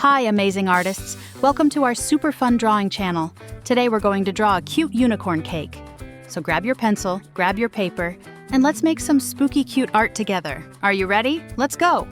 Hi, amazing artists. Welcome to our super fun drawing channel. Today we're going to draw a cute unicorn cake. So grab your pencil, grab your paper, and let's make some spooky cute art together. Are you ready? Let's go!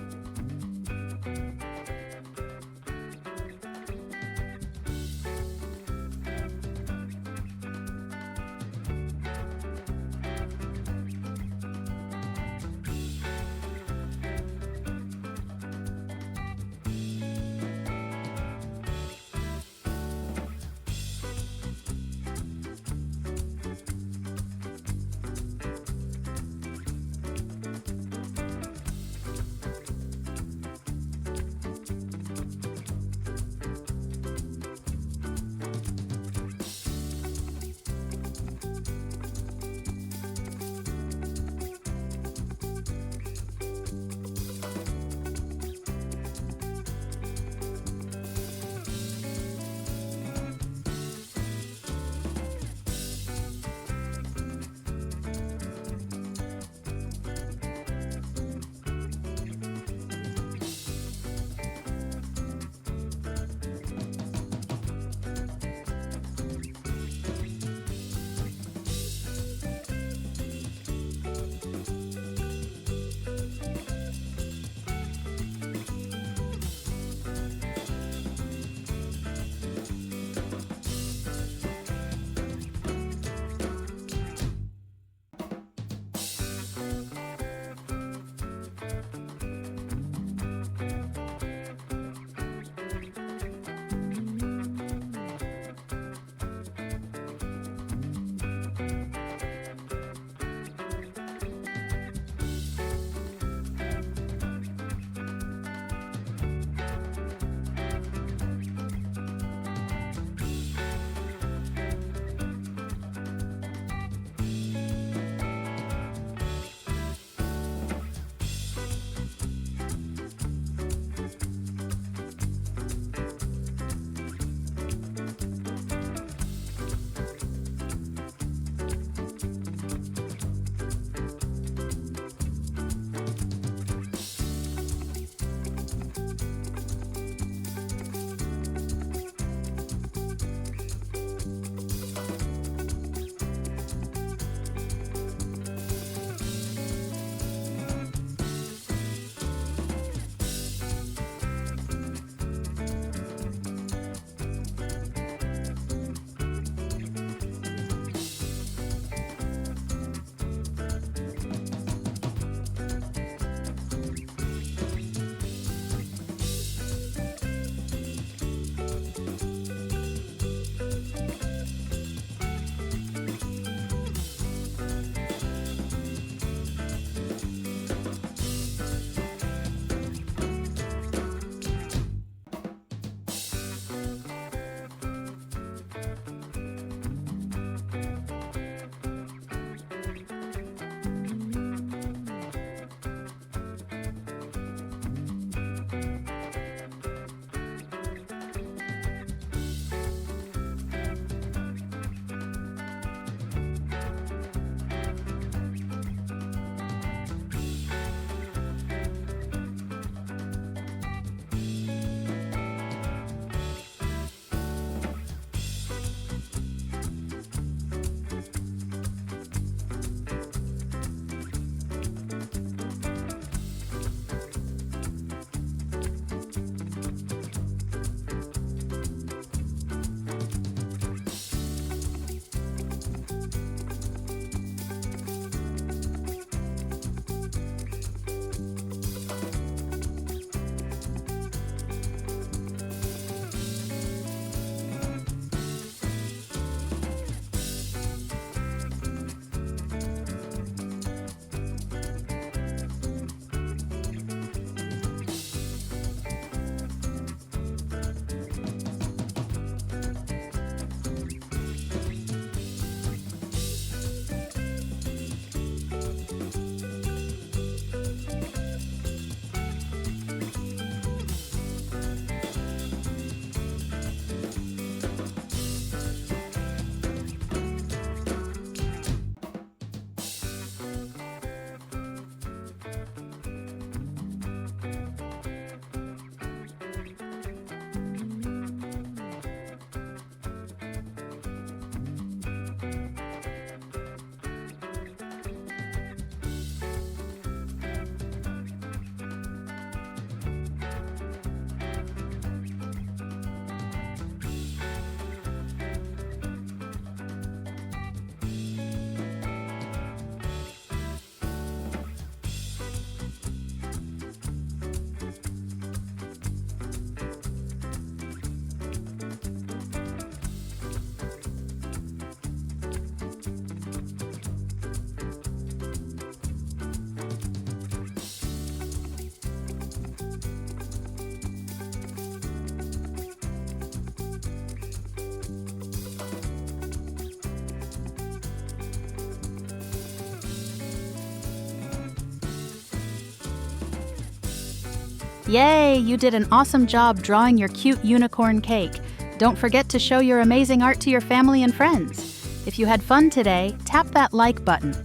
Yay, you did an awesome job drawing your cute unicorn cake. Don't forget to show your amazing art to your family and friends. If you had fun today, tap that like button.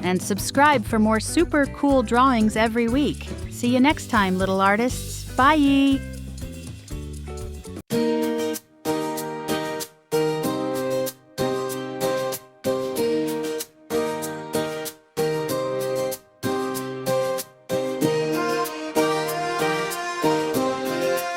And subscribe for more super cool drawings every week. See you next time, little artists. Bye!